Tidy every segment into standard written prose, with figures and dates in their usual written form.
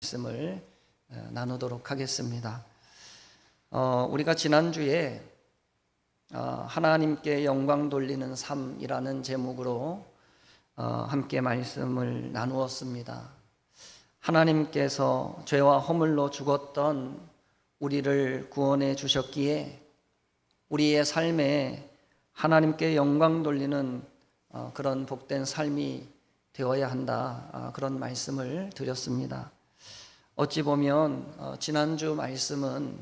말씀을 나누도록 하겠습니다. 우리가 지난주에 하나님께 영광 돌리는 삶이라는 제목으로 함께 말씀을 나누었습니다. 하나님께서 죄와 허물로 죽었던 우리를 구원해 주셨기에 우리의 삶에 하나님께 영광 돌리는 그런 복된 삶이 되어야 한다, 그런 말씀을 드렸습니다. 어찌 보면 지난주 말씀은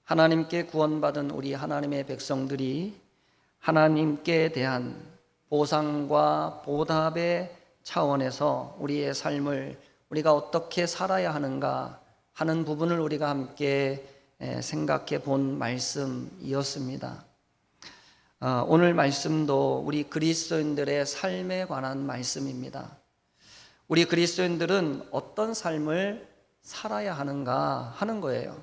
하나님께 구원받은 우리 하나님의 백성들이 하나님께 대한 보상과 보답의 차원에서 우리의 삶을 우리가 어떻게 살아야 하는가 하는 부분을 우리가 함께 생각해 본 말씀이었습니다. 오늘 말씀도 우리 그리스도인들의 삶에 관한 말씀입니다. 우리 그리스도인들은 어떤 삶을 살아야 하는가 하는 거예요.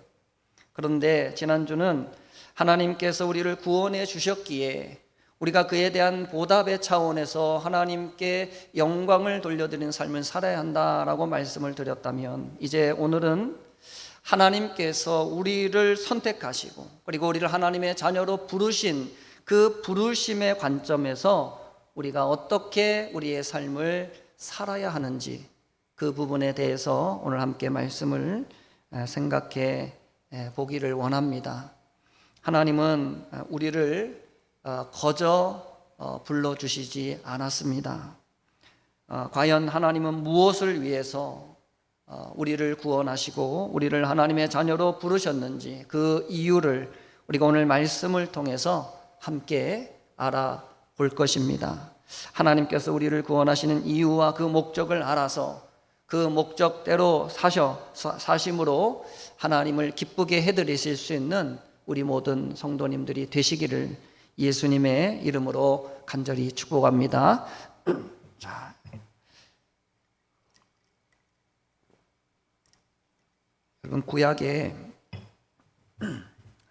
그런데 지난주는 하나님께서 우리를 구원해 주셨기에 우리가 그에 대한 보답의 차원에서 하나님께 영광을 돌려드리는 삶을 살아야 한다라고 말씀을 드렸다면, 이제 오늘은 하나님께서 우리를 선택하시고 그리고 우리를 하나님의 자녀로 부르신 그 부르심의 관점에서 우리가 어떻게 우리의 삶을 살아야 하는지, 그 부분에 대해서 오늘 함께 말씀을 생각해 보기를 원합니다. 하나님은 우리를 거저 불러주시지 않았습니다. 과연 하나님은 무엇을 위해서 우리를 구원하시고 우리를 하나님의 자녀로 부르셨는지, 그 이유를 우리가 오늘 말씀을 통해서 함께 알아볼 것입니다. 하나님께서 우리를 구원하시는 이유와 그 목적을 알아서 그 목적대로 사심으로 하나님을 기쁘게 해드리실 수 있는 우리 모든 성도님들이 되시기를 예수님의 이름으로 간절히 축복합니다. 자, 여러분, 구약에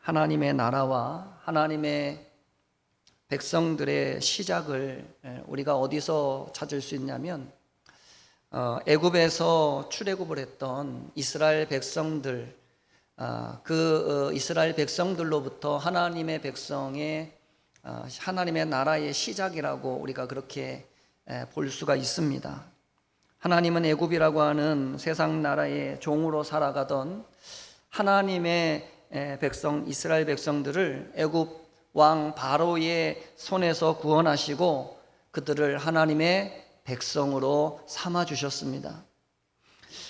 하나님의 나라와 하나님의 백성들의 시작을 우리가 어디서 찾을 수 있냐면, 애굽에서 출애굽을 했던 이스라엘 백성들, 그 이스라엘 백성들로부터 하나님의 백성의 하나님의 나라의 시작이라고 우리가 그렇게 볼 수가 있습니다. 하나님은 애굽이라고 하는 세상 나라의 종으로 살아가던 하나님의 백성, 이스라엘 백성들을 애굽 왕 바로의 손에서 구원하시고 그들을 하나님의 백성으로 삼아주셨습니다.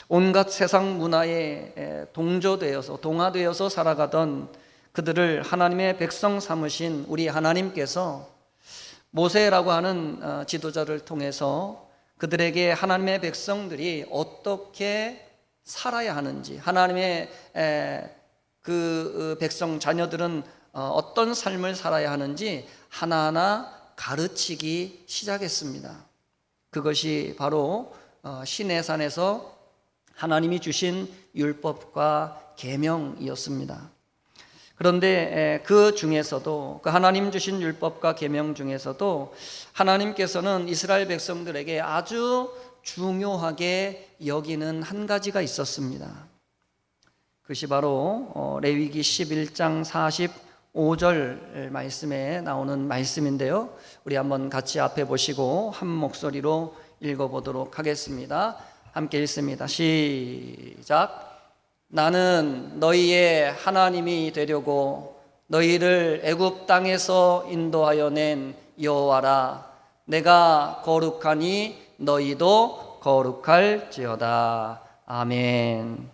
온갖 세상 문화에 동화되어서 살아가던 그들을 하나님의 백성 삼으신 우리 하나님께서 모세라고 하는 지도자를 통해서 그들에게 하나님의 백성들이 어떻게 살아야 하는지, 하나님의 그 백성 자녀들은 어떤 삶을 살아야 하는지 하나하나 가르치기 시작했습니다. 그것이 바로 시내산에서 하나님이 주신 율법과 계명이었습니다. 그런데 그 중에서도, 그 하나님 주신 율법과 계명 중에서도 하나님께서는 이스라엘 백성들에게 아주 중요하게 여기는 한 가지가 있었습니다. 그것이 바로 레위기 11장 45절 말씀에 나오는 말씀인데요, 우리 한번 같이 앞에 보시고 한 목소리로 읽어보도록 하겠습니다. 함께 읽습니다. 시작. 나는 너희의 하나님이 되려고 너희를 애굽 땅에서 인도하여 낸 여호와라. 내가 거룩하니 너희도 거룩할지어다. 아멘.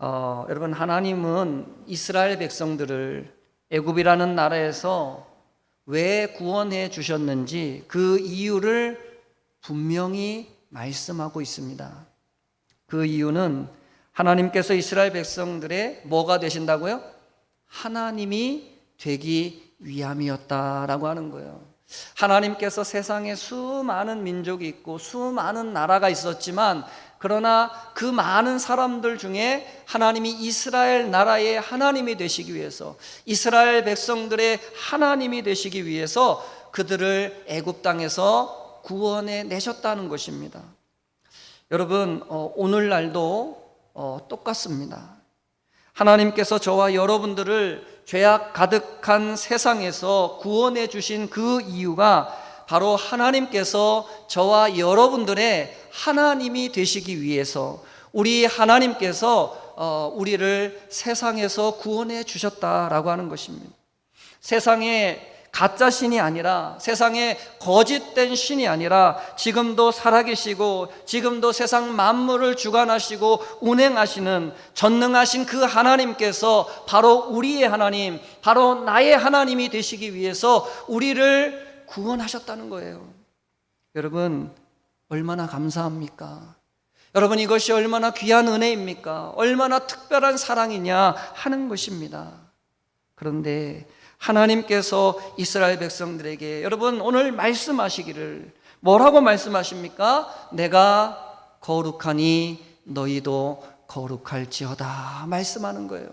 여러분, 하나님은 이스라엘 백성들을 애굽이라는 나라에서 왜 구원해 주셨는지 그 이유를 분명히 말씀하고 있습니다. 그 이유는 하나님께서 이스라엘 백성들의 뭐가 되신다고요? 하나님이 되기 위함이었다라고 하는 거예요. 하나님께서 세상에 수많은 민족이 있고 수많은 나라가 있었지만, 그러나 그 많은 사람들 중에 하나님이 이스라엘 나라의 하나님이 되시기 위해서, 이스라엘 백성들의 하나님이 되시기 위해서 그들을 애굽 땅에서 구원해 내셨다는 것입니다. 여러분, 오늘날도 똑같습니다. 하나님께서 저와 여러분들을 죄악 가득한 세상에서 구원해 주신 그 이유가 바로 하나님께서 저와 여러분들의 하나님이 되시기 위해서, 우리 하나님께서 우리를 세상에서 구원해 주셨다라고 하는 것입니다. 세상에 가짜 신이 아니라, 세상에 거짓된 신이 아니라 지금도 살아계시고 지금도 세상 만물을 주관하시고 운행하시는 전능하신 그 하나님께서 바로 우리의 하나님, 바로 나의 하나님이 되시기 위해서 우리를 구원하셨다는 거예요. 여러분, 얼마나 감사합니까? 여러분, 이것이 얼마나 귀한 은혜입니까? 얼마나 특별한 사랑이냐 하는 것입니다. 그런데 하나님께서 이스라엘 백성들에게, 여러분 오늘 말씀하시기를 뭐라고 말씀하십니까? 내가 거룩하니 너희도 거룩할지어다 말씀하는 거예요.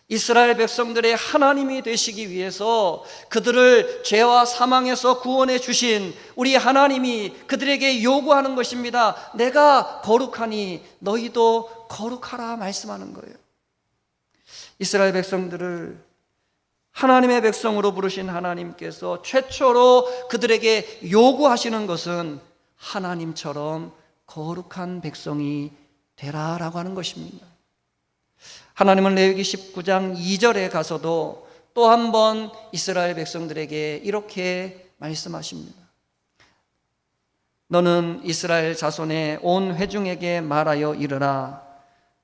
이스라엘 백성들의 하나님이 되시기 위해서 그들을 죄와 사망에서 구원해 주신 우리 하나님이 그들에게 요구하는 것입니다. 내가 거룩하니 너희도 거룩하라 말씀하는 거예요. 이스라엘 백성들을 하나님의 백성으로 부르신 하나님께서 최초로 그들에게 요구하시는 것은 하나님처럼 거룩한 백성이 되라라고 하는 것입니다. 하나님은 레위기 19장 2절에 가서도 또 한 번 이스라엘 백성들에게 이렇게 말씀하십니다. 너는 이스라엘 자손의 온 회중에게 말하여 이르라.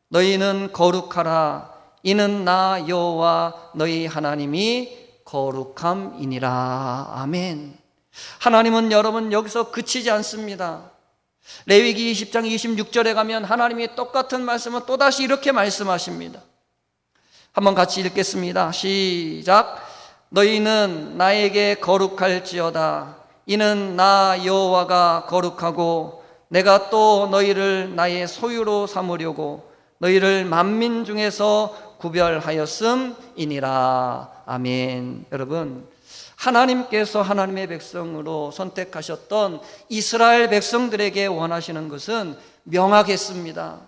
너희는 거룩하라. 이는 나 여호와 너희 하나님이 거룩함이니라. 아멘. 하나님은 여러분 여기서 그치지 않습니다. 레위기 20장 26절에 가면 하나님이 똑같은 말씀을 또다시 이렇게 말씀하십니다. 한번 같이 읽겠습니다. 시작. 너희는 나에게 거룩할지어다. 이는 나 여호와가 거룩하고 내가 또 너희를 나의 소유로 삼으려고 너희를 만민 중에서 구별하였음이니라. 아멘. 여러분, 하나님께서 하나님의 백성으로 선택하셨던 이스라엘 백성들에게 원하시는 것은 명확했습니다.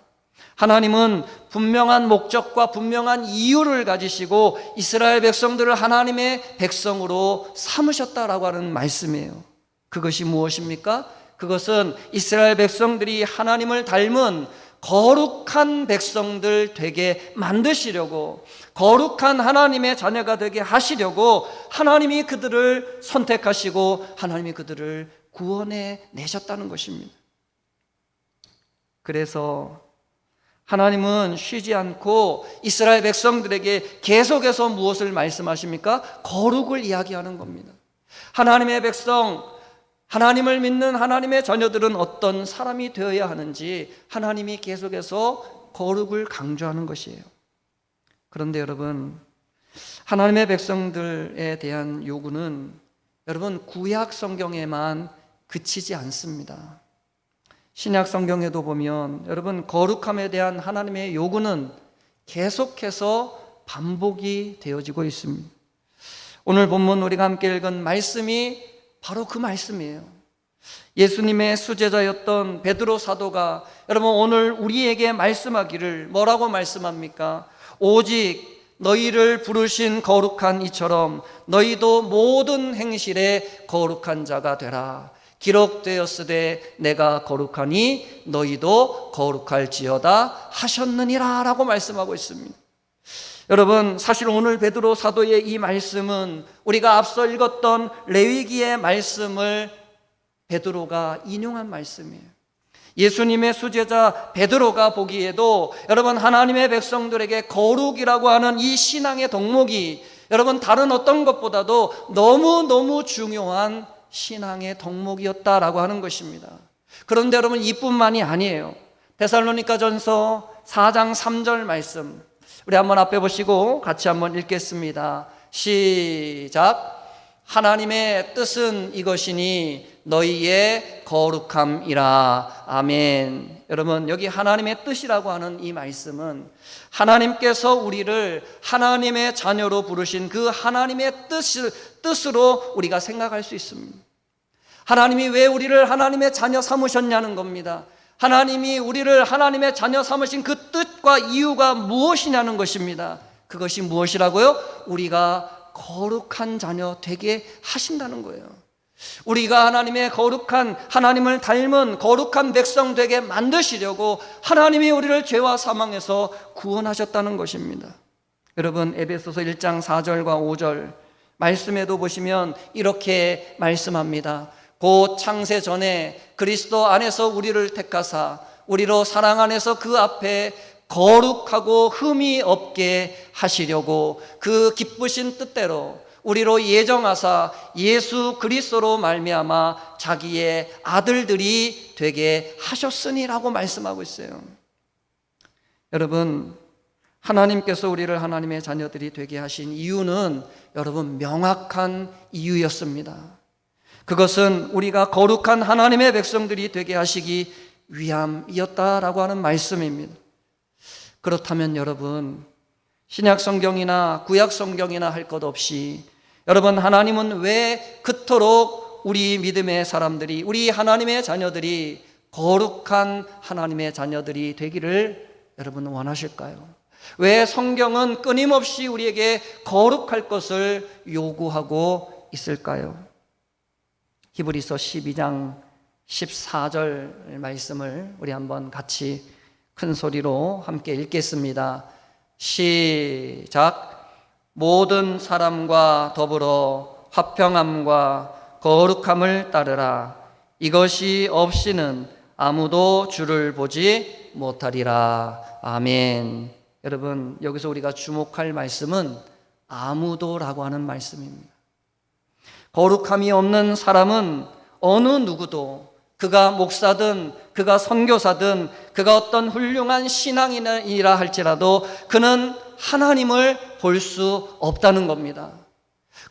하나님은 분명한 목적과 분명한 이유를 가지시고 이스라엘 백성들을 하나님의 백성으로 삼으셨다라고 하는 말씀이에요. 그것이 무엇입니까? 그것은 이스라엘 백성들이 하나님을 닮은 거룩한 백성들 되게 만드시려고, 거룩한 하나님의 자녀가 되게 하시려고 하나님이 그들을 선택하시고 하나님이 그들을 구원해 내셨다는 것입니다. 그래서 하나님은 쉬지 않고 이스라엘 백성들에게 계속해서 무엇을 말씀하십니까? 거룩을 이야기하는 겁니다. 하나님의 백성, 하나님을 믿는 하나님의 자녀들은 어떤 사람이 되어야 하는지 하나님이 계속해서 거룩을 강조하는 것이에요. 그런데 여러분, 하나님의 백성들에 대한 요구는 여러분 구약 성경에만 그치지 않습니다. 신약 성경에도 보면 여러분 거룩함에 대한 하나님의 요구는 계속해서 반복이 되어지고 있습니다. 오늘 본문 우리가 함께 읽은 말씀이 바로 그 말씀이에요. 예수님의 수제자였던 베드로 사도가 여러분 오늘 우리에게 말씀하기를 뭐라고 말씀합니까? 오직 너희를 부르신 거룩한 이처럼 너희도 모든 행실에 거룩한 자가 되라. 기록되었으되 내가 거룩하니 너희도 거룩할지어다 하셨느니라 라고 말씀하고 있습니다. 여러분, 사실 오늘 베드로 사도의 이 말씀은 우리가 앞서 읽었던 레위기의 말씀을 베드로가 인용한 말씀이에요. 예수님의 수제자 베드로가 보기에도 여러분 하나님의 백성들에게 거룩이라고 하는 이 신앙의 덕목이 여러분 다른 어떤 것보다도 너무너무 중요한 신앙의 덕목이었다라고 하는 것입니다. 그런데 여러분 이뿐만이 아니에요. 데살로니가전서 4장 3절 말씀 우리 한번 앞에 보시고 같이 한번 읽겠습니다. 시작. 하나님의 뜻은 이것이니 너희의 거룩함이라. 아멘. 여러분 여기 하나님의 뜻이라고 하는 이 말씀은 하나님께서 우리를 하나님의 자녀로 부르신 그 하나님의 뜻으로 우리가 생각할 수 있습니다. 하나님이 왜 우리를 하나님의 자녀 삼으셨냐는 겁니다. 하나님이 우리를 하나님의 자녀 삼으신 그 뜻과 이유가 무엇이냐는 것입니다. 그것이 무엇이라고요? 우리가 거룩한 자녀 되게 하신다는 거예요. 우리가 하나님의 거룩한, 하나님을 닮은 거룩한 백성 되게 만드시려고 하나님이 우리를 죄와 사망에서 구원하셨다는 것입니다. 여러분, 에베소서 1장 4절과 5절 말씀에도 보시면 이렇게 말씀합니다. 곧 창세 전에 그리스도 안에서 우리를 택하사 우리로 사랑 안에서 그 앞에 거룩하고 흠이 없게 하시려고 그 기쁘신 뜻대로 우리로 예정하사 예수 그리스도로 말미암아 자기의 아들들이 되게 하셨으니라고 말씀하고 있어요. 여러분, 하나님께서 우리를 하나님의 자녀들이 되게 하신 이유는 여러분 명확한 이유였습니다. 그것은 우리가 거룩한 하나님의 백성들이 되게 하시기 위함이었다라고 하는 말씀입니다. 그렇다면 여러분, 신약 성경이나 구약 성경이나 할 것 없이 여러분, 하나님은 왜 그토록 우리 믿음의 사람들이, 우리 하나님의 자녀들이 거룩한 하나님의 자녀들이 되기를 여러분 원하실까요? 왜 성경은 끊임없이 우리에게 거룩할 것을 요구하고 있을까요? 히브리서 12장 14절 말씀을 우리 한번 같이 큰 소리로 함께 읽겠습니다. 시작. 모든 사람과 더불어 화평함과 거룩함을 따르라. 이것이 없이는 아무도 주를 보지 못하리라. 아멘. 여러분, 여기서 우리가 주목할 말씀은 아무도라고 하는 말씀입니다. 거룩함이 없는 사람은 어느 누구도, 그가 목사든 그가 선교사든 그가 어떤 훌륭한 신앙인이라 할지라도 그는 하나님을 볼 수 없다는 겁니다.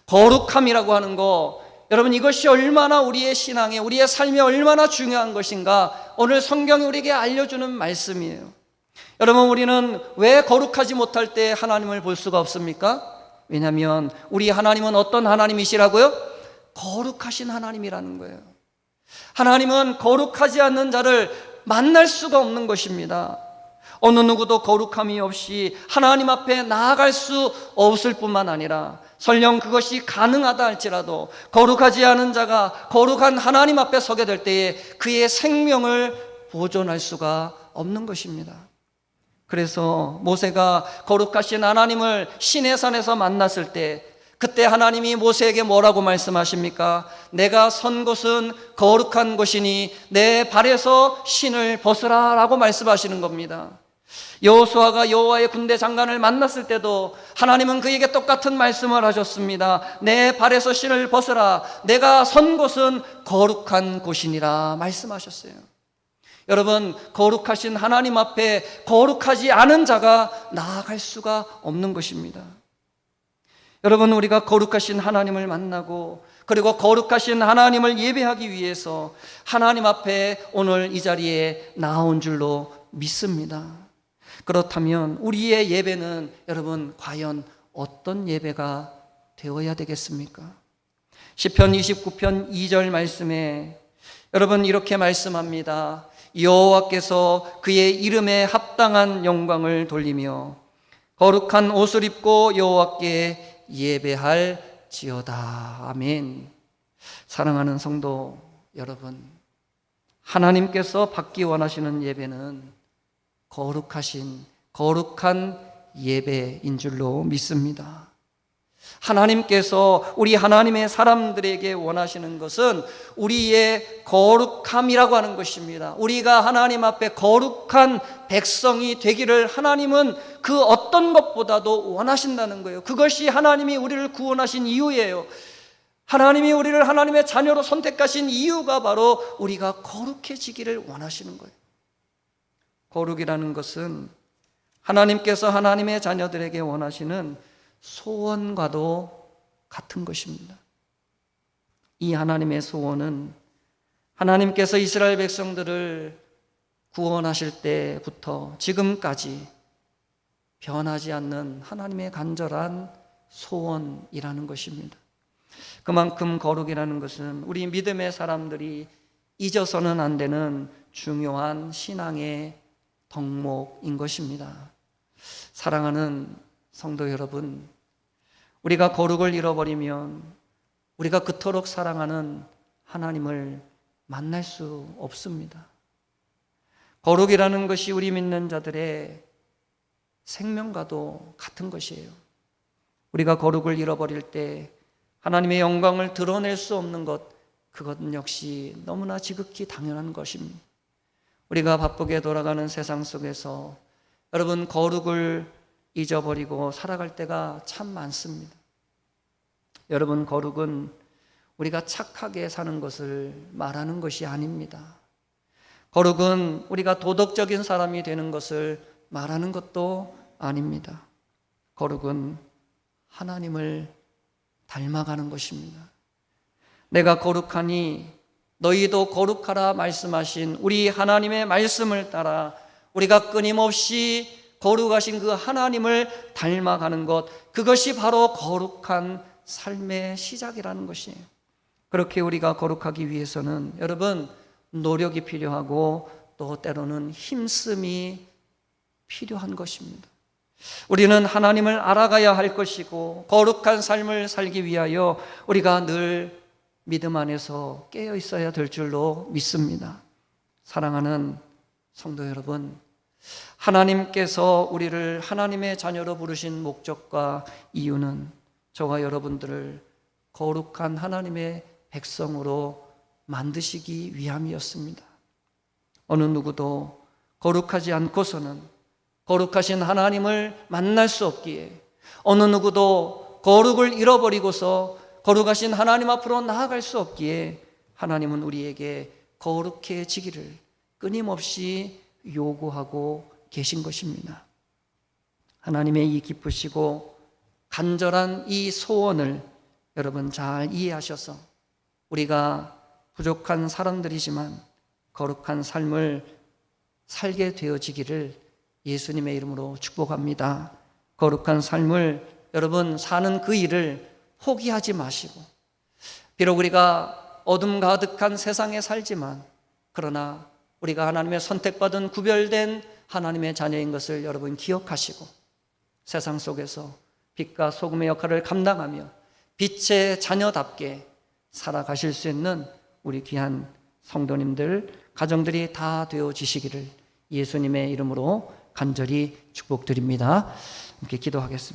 거룩함이라고 하는 거, 여러분, 이것이 얼마나 우리의 신앙에, 우리의 삶에 얼마나 중요한 것인가 오늘 성경이 우리에게 알려주는 말씀이에요. 여러분, 우리는 왜 거룩하지 못할 때 하나님을 볼 수가 없습니까? 왜냐하면 우리 하나님은 어떤 하나님이시라고요? 거룩하신 하나님이라는 거예요. 하나님은 거룩하지 않는 자를 만날 수가 없는 것입니다. 어느 누구도 거룩함이 없이 하나님 앞에 나아갈 수 없을 뿐만 아니라 설령 그것이 가능하다 할지라도 거룩하지 않은 자가 거룩한 하나님 앞에 서게 될 때에 그의 생명을 보존할 수가 없는 것입니다. 그래서 모세가 거룩하신 하나님을 시내산에서 만났을 때 그때 하나님이 모세에게 뭐라고 말씀하십니까? 내가 선 곳은 거룩한 곳이니 내 발에서 신을 벗으라 라고 말씀하시는 겁니다. 여호수아가 여호와의 군대 장관을 만났을 때도 하나님은 그에게 똑같은 말씀을 하셨습니다. 내 발에서 신을 벗으라. 내가 선 곳은 거룩한 곳이니라 말씀하셨어요. 여러분, 거룩하신 하나님 앞에 거룩하지 않은 자가 나아갈 수가 없는 것입니다. 여러분, 우리가 거룩하신 하나님을 만나고 그리고 거룩하신 하나님을 예배하기 위해서 하나님 앞에 오늘 이 자리에 나온 줄로 믿습니다. 그렇다면 우리의 예배는 여러분 과연 어떤 예배가 되어야 되겠습니까? 시편 29편 2절 말씀에 여러분 이렇게 말씀합니다. 여호와께서 그의 이름에 합당한 영광을 돌리며 거룩한 옷을 입고 여호와께 예배할지어다. 아멘. 사랑하는 성도 여러분, 하나님께서 받기 원하시는 예배는 거룩한 예배인 줄로 믿습니다. 하나님께서 우리 하나님의 사람들에게 원하시는 것은 우리의 거룩함이라고 하는 것입니다. 우리가 하나님 앞에 거룩한 백성이 되기를 하나님은 그 어떤 것보다도 원하신다는 거예요. 그것이 하나님이 우리를 구원하신 이유예요. 하나님이 우리를 하나님의 자녀로 선택하신 이유가 바로 우리가 거룩해지기를 원하시는 거예요. 거룩이라는 것은 하나님께서 하나님의 자녀들에게 원하시는 소원과도 같은 것입니다. 이 하나님의 소원은 하나님께서 이스라엘 백성들을 구원하실 때부터 지금까지 변하지 않는 하나님의 간절한 소원이라는 것입니다. 그만큼 거룩이라는 것은 우리 믿음의 사람들이 잊어서는 안 되는 중요한 신앙의 덕목인 것입니다. 사랑하는 성도 여러분, 우리가 거룩을 잃어버리면 우리가 그토록 사랑하는 하나님을 만날 수 없습니다. 거룩이라는 것이 우리 믿는 자들의 생명과도 같은 것이에요. 우리가 거룩을 잃어버릴 때 하나님의 영광을 드러낼 수 없는 것, 그것은 역시 너무나 지극히 당연한 것입니다. 우리가 바쁘게 돌아가는 세상 속에서 여러분, 거룩을 잊어버리고 살아갈 때가 참 많습니다. 여러분, 거룩은 우리가 착하게 사는 것을 말하는 것이 아닙니다. 거룩은 우리가 도덕적인 사람이 되는 것을 말하는 것도 아닙니다. 거룩은 하나님을 닮아가는 것입니다. 내가 거룩하니 너희도 거룩하라 말씀하신 우리 하나님의 말씀을 따라 우리가 끊임없이 거룩하신 그 하나님을 닮아가는 것, 그것이 바로 거룩한 삶의 시작이라는 것이에요. 그렇게 우리가 거룩하기 위해서는 여러분, 노력이 필요하고 또 때로는 힘씀이 필요한 것입니다. 우리는 하나님을 알아가야 할 것이고 거룩한 삶을 살기 위하여 우리가 늘 믿음 안에서 깨어 있어야 될 줄로 믿습니다. 사랑하는 성도 여러분, 하나님께서 우리를 하나님의 자녀로 부르신 목적과 이유는 저와 여러분들을 거룩한 하나님의 백성으로 만드시기 위함이었습니다. 어느 누구도 거룩하지 않고서는 거룩하신 하나님을 만날 수 없기에, 어느 누구도 거룩을 잃어버리고서 거룩하신 하나님 앞으로 나아갈 수 없기에 하나님은 우리에게 거룩해지기를 끊임없이 요구하고 계신 것입니다. 하나님의 이 기쁘시고 간절한 이 소원을 여러분 잘 이해하셔서 우리가 부족한 사람들이지만 거룩한 삶을 살게 되어지기를 예수님의 이름으로 축복합니다. 거룩한 삶을 여러분 사는 그 일을 포기하지 마시고, 비록 우리가 어둠 가득한 세상에 살지만 그러나 우리가 하나님의 선택받은 구별된 하나님의 자녀인 것을 여러분 기억하시고 세상 속에서 빛과 소금의 역할을 감당하며 빛의 자녀답게 살아가실 수 있는 우리 귀한 성도님들, 가정들이 다 되어지시기를 예수님의 이름으로 간절히 축복드립니다. 함께 기도하겠습니다.